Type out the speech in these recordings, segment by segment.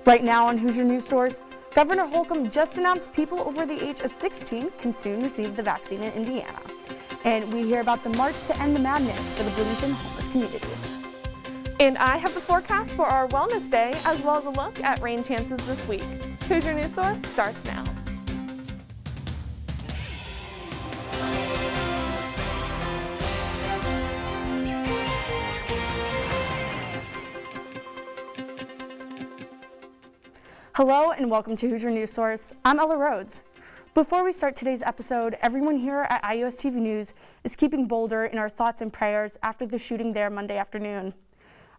Right now on Hoosier News Source, Governor Holcomb just announced people over the age of 16 can soon receive the vaccine in Indiana. And we hear about the March to End the Madness for the Bloomington homeless community. And I have the forecast for our Wellness Day, as well as a look at rain chances this week. Hoosier News Source starts now. Hello and welcome to Hoosier News Source. I'm Ella Rhodes. Before we start today's episode, everyone here at IUS TV News is keeping Boulder in our thoughts and prayers after the shooting there Monday afternoon.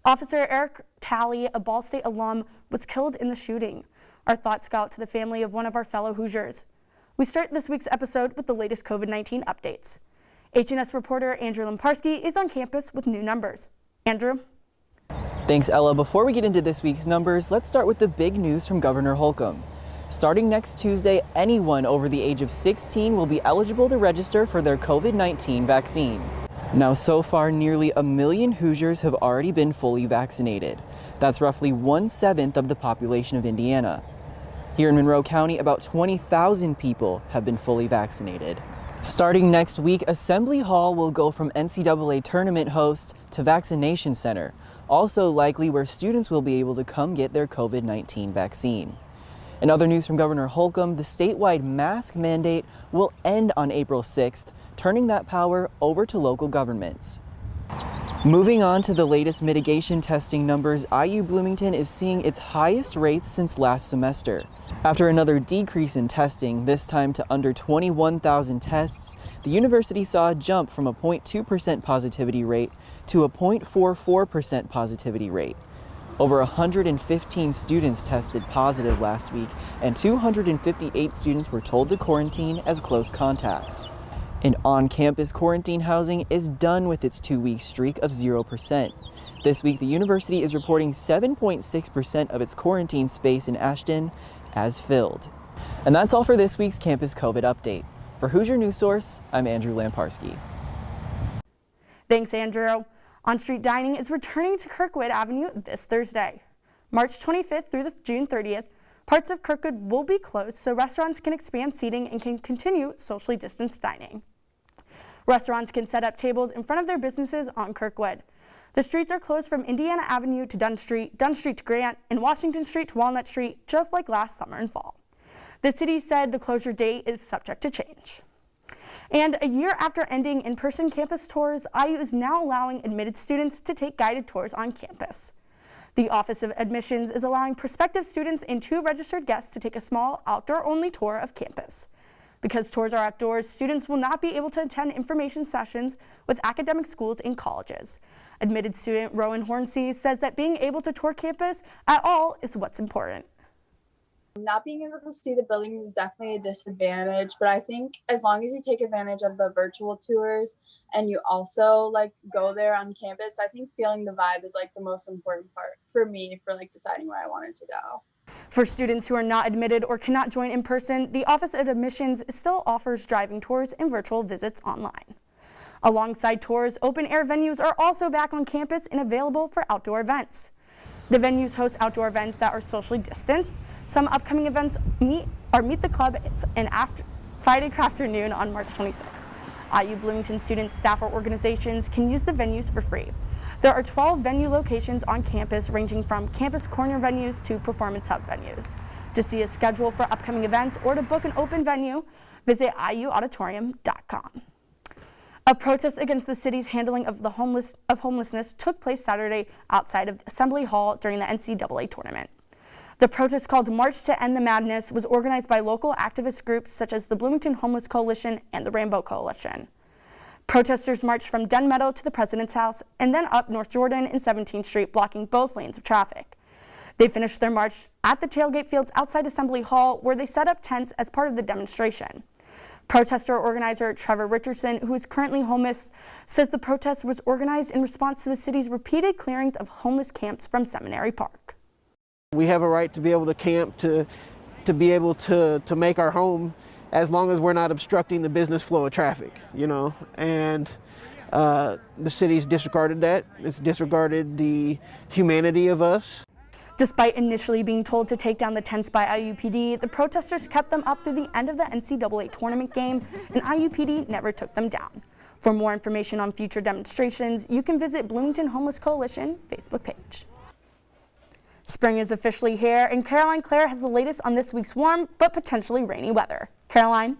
Officer Eric Talley, a Ball State alum, was killed in the shooting. Our thoughts go out to the family of one of our fellow Hoosiers. We start this week's episode with the latest COVID-19 updates. HNS reporter Andrew Lemparski is on campus with new numbers. Andrew? Thanks, Ella. Before we get into this week's numbers, let's start with the big news from Governor Holcomb. Starting next Tuesday, anyone over the age of 16 will be eligible to register for their COVID-19 vaccine. Now, so far, nearly 1 million Hoosiers have already been fully vaccinated. That's roughly 1/7 of the population of Indiana. Here in Monroe County, about 20,000 people have been fully vaccinated. Starting next week, Assembly Hall will go from NCAA tournament host to vaccination center, also likely where students will be able to come get their COVID-19 vaccine. In other news from Governor Holcomb, the statewide mask mandate will end on April 6th, turning that power over to local governments. Moving on to the latest mitigation testing numbers, IU Bloomington is seeing its highest rates since last semester. After another decrease in testing, this time to under 21,000 tests, the university saw a jump from a 0.2% positivity rate to a 0.44% positivity rate. Over 115 students tested positive last week, and 258 students were told to quarantine as close contacts. And on-campus quarantine housing is done with its 2-week streak of 0%. This week, the university is reporting 7.6% of its quarantine space in Ashton as filled. And that's all for this week's Campus COVID Update. For Hoosier News Source, I'm Andrew Lamparski. Thanks, Andrew. On-street dining is returning to Kirkwood Avenue this Thursday. March 25th through June 30th, parts of Kirkwood will be closed so restaurants can expand seating and can continue socially distanced dining. Restaurants can set up tables in front of their businesses on Kirkwood. The streets are closed from Indiana Avenue to Dunn Street to Grant, and Washington Street to Walnut Street, just like last summer and fall. The city said the closure date is subject to change. And a year after ending in-person campus tours, IU is now allowing admitted students to take guided tours on campus. The Office of Admissions is allowing prospective students and 2 registered guests to take a small outdoor-only tour of campus. Because tours are outdoors, students will not be able to attend information sessions with academic schools and colleges. Admitted student Rowan Hornsey says that being able to tour campus at all is what's important. Not being able to see the buildings is definitely a disadvantage, but I think as long as you take advantage of the virtual tours and you also go there on campus, I think feeling the vibe is the most important part for me for deciding where I wanted to go. For students who are not admitted or cannot join in person, the Office of Admissions still offers driving tours and virtual visits online. Alongside tours, open-air venues are also back on campus and available for outdoor events. The venues host outdoor events that are socially distanced. Some upcoming events Meet the Club and Friday afternoon on March 26th. IU Bloomington students, staff, or organizations can use the venues for free. There are 12 venue locations on campus, ranging from campus corner venues to performance hub venues. To see a schedule for upcoming events or to book an open venue, visit iuauditorium.com. A protest against the city's handling of homelessness took place Saturday outside of Assembly Hall during the NCAA tournament. The protest, called March to End the Madness, was organized by local activist groups such as the Bloomington Homeless Coalition and the Rainbow Coalition. Protesters marched from Dunn Meadow to the President's House and then up North Jordan and 17th Street, blocking both lanes of traffic. They finished their march at the tailgate fields outside Assembly Hall, where they set up tents as part of the demonstration. Protester organizer Trevor Richardson, who is currently homeless, says the protest was organized in response to the city's repeated clearings of homeless camps from Seminary Park. We have a right to be able to camp, to be able to make our home, as long as we're not obstructing the business flow of traffic, and the city's disregarded that. It's disregarded the humanity of us. Despite initially being told to take down the tents by IUPD, the protesters kept them up through the end of the NCAA tournament game, and IUPD never took them down. For more information on future demonstrations, you can visit Bloomington Homeless Coalition Facebook page. Spring is officially here, and Caroline Clare has the latest on this week's warm but potentially rainy weather. Caroline?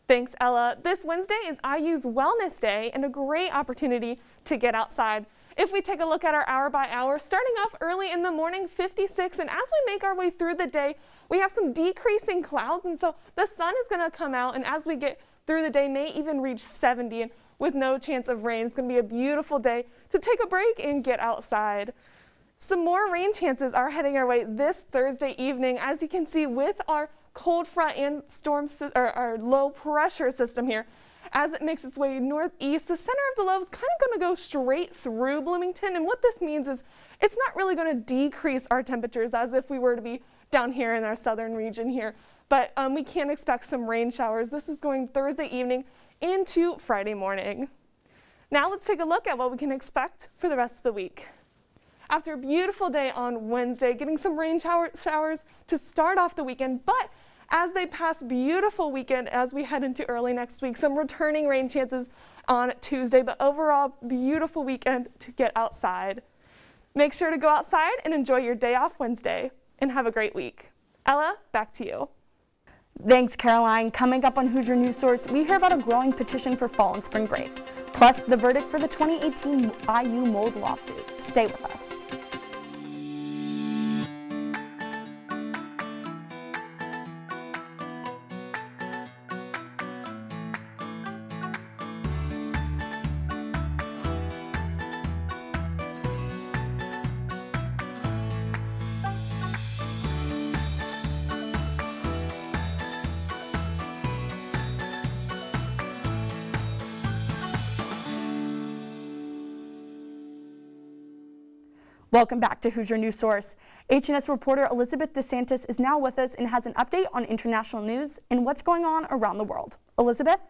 Thanks, Ella. This Wednesday is IU's Wellness Day and a great opportunity to get outside. If we take a look at our hour by hour, starting off early in the morning, 56, and as we make our way through the day, we have some decreasing clouds, and so the sun is going to come out, and as we get through the day, may even reach 70, and with no chance of rain. It's going to be a beautiful day to take a break and get outside. Some more rain chances are heading our way this Thursday evening, as you can see with our cold front and our low pressure system here. As it makes its way northeast, the center of the low is kind of going to go straight through Bloomington, and what this means is it's not really going to decrease our temperatures as if we were to be down here in our southern region here, but we can expect some rain showers. This is going Thursday evening into Friday morning. Now let's take a look at what we can expect for the rest of the week. After a beautiful day on Wednesday, getting some rain showers to start off the weekend, but as they pass beautiful weekend as we head into early next week, some returning rain chances on Tuesday, but overall beautiful weekend to get outside. Make sure to go outside and enjoy your day off Wednesday, and have a great week. Ella, back to you. Thanks, Caroline. Coming up on Hoosier News Source, we hear about a growing petition for fall and spring break, plus the verdict for the 2018 IU mold lawsuit. Stay with us. Welcome back to Hoosier News Source. HNS reporter Elizabeth DeSantis is now with us and has an update on international news and what's going on around the world. Elizabeth?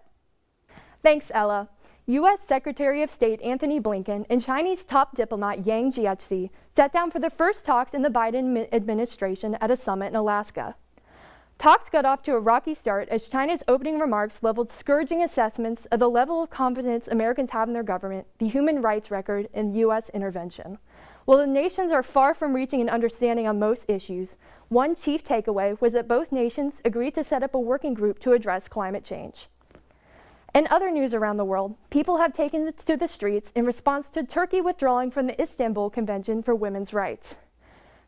Thanks, Ella. U.S. Secretary of State Antony Blinken and Chinese top diplomat Yang Jiechi sat down for the first talks in the Biden administration at a summit in Alaska. Talks got off to a rocky start as China's opening remarks leveled scourging assessments of the level of confidence Americans have in their government, the human rights record, and U.S. intervention. While the nations are far from reaching an understanding on most issues, one chief takeaway was that both nations agreed to set up a working group to address climate change. In other news around the world, people have taken to the streets in response to Turkey withdrawing from the Istanbul Convention for Women's Rights.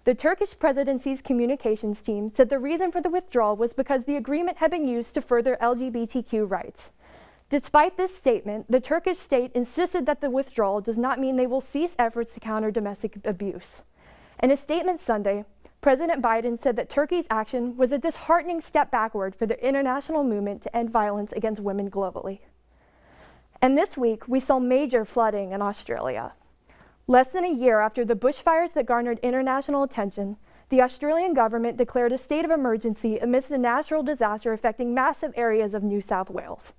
The Turkish presidency's communications team said the reason for the withdrawal was because the agreement had been used to further LGBTQ rights. Despite this statement, the Turkish state insisted that the withdrawal does not mean they will cease efforts to counter domestic abuse. In a statement Sunday, President Biden said that Turkey's action was a disheartening step backward for the international movement to end violence against women globally. And this week, we saw major flooding in Australia. Less than a year after the bushfires that garnered international attention, the Australian government declared a state of emergency amidst a natural disaster affecting massive areas of New South Wales.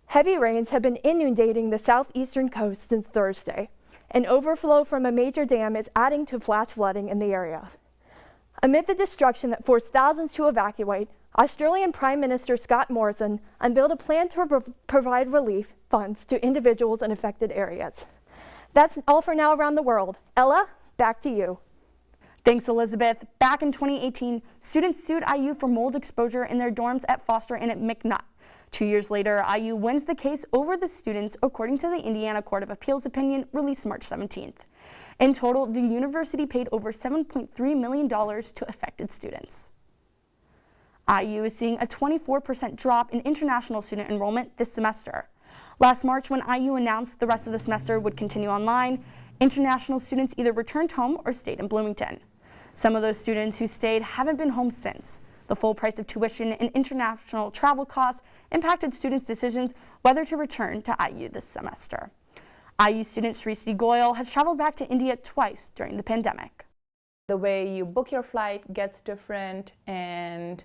Heavy rains have been inundating the southeastern coast since Thursday, and overflow from a major dam is adding to flash flooding in the area. Amid the destruction that forced thousands to evacuate, Australian Prime Minister Scott Morrison unveiled a plan to provide relief funds to individuals in affected areas. That's all for now around the world. Ella, back to you. Thanks, Elizabeth. Back in 2018, students sued IU for mold exposure in their dorms at Foster and at McNutt. 2 years later, IU wins the case over the students, according to the Indiana Court of Appeals opinion released March 17th. In total, the university paid over $7.3 million to affected students. IU is seeing a 24% drop in international student enrollment this semester. Last March, when IU announced the rest of the semester would continue online, international students either returned home or stayed in Bloomington. Some of those students who stayed haven't been home since. The full price of tuition and international travel costs impacted students' decisions whether to return to IU this semester. IU student Srishti Goyal has traveled back to India twice during the pandemic. The way you book your flight gets different, and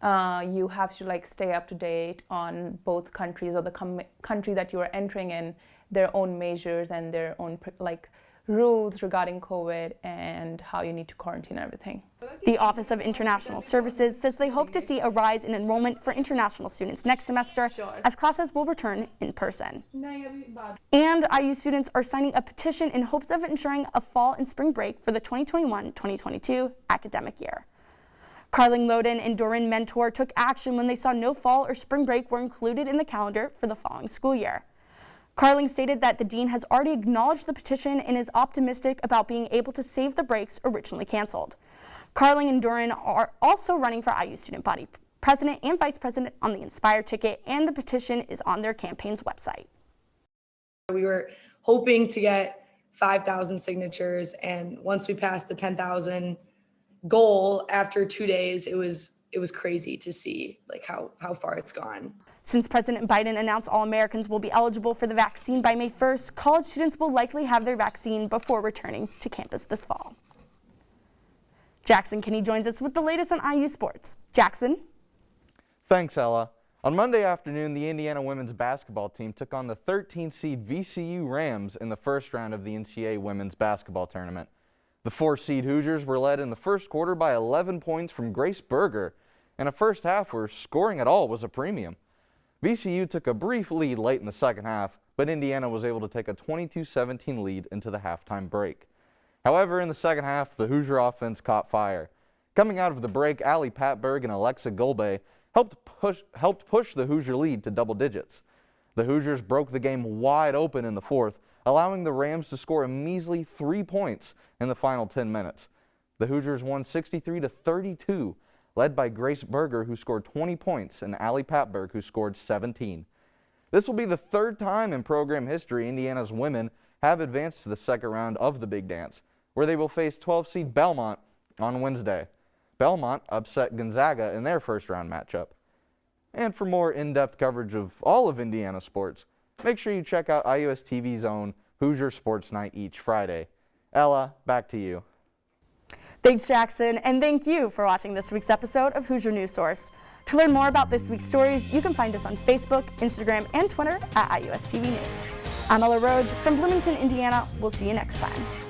you have to stay up to date on both countries or the country that you are entering in, their own measures and their own rules regarding COVID and how you need to quarantine everything. The Office of International Services says they hope to see a rise in enrollment for international students next semester as classes will return in person. And IU students are signing a petition in hopes of ensuring a fall and spring break for the 2021-2022 academic year. Carling Loden and Doran Mentor took action when they saw no fall or spring break were included in the calendar for the following school year. Carling stated that the dean has already acknowledged the petition and is optimistic about being able to save the breaks originally canceled. Carling and Doran are also running for IU student body president and vice president on the Inspire ticket, and the petition is on their campaign's website. We were hoping to get 5,000 signatures, and once we passed the 10,000 goal after 2 days, it was crazy to see like how far it's gone. Since President Biden announced all Americans will be eligible for the vaccine by May 1st, college students will likely have their vaccine before returning to campus this fall. Jackson Kinney joins us with the latest on IU sports. Jackson? Thanks, Ella. On Monday afternoon, the Indiana women's basketball team took on the 13-seed VCU Rams in the first round of the NCAA women's basketball tournament. The 4-seed Hoosiers were led in the first quarter by 11 points from Grace Berger, and a first half where scoring at all was a premium. VCU took a brief lead late in the second half, but Indiana was able to take a 22-17 lead into the halftime break. However, in the second half, the Hoosier offense caught fire. Coming out of the break, Allie Patberg and Alexa Golbe helped push the Hoosier lead to double digits. The Hoosiers broke the game wide open in the fourth, allowing the Rams to score a measly 3 points in the final 10 minutes. The Hoosiers won 63-32, led by Grace Berger, who scored 20 points, and Allie Patberg, who scored 17. This will be the third time in program history Indiana's women have advanced to the second round of the Big Dance, where they will face 12-seed Belmont on Wednesday. Belmont upset Gonzaga in their first-round matchup. And for more in-depth coverage of all of Indiana sports, make sure you check out IUS TV's own Hoosier Sports Night each Friday. Ella, back to you. Thanks, Jackson, and thank you for watching this week's episode of Hoosier News Source. To learn more about this week's stories, you can find us on Facebook, Instagram, and Twitter at IUS TV News. I'm Ella Rhodes from Bloomington, Indiana. We'll see you next time.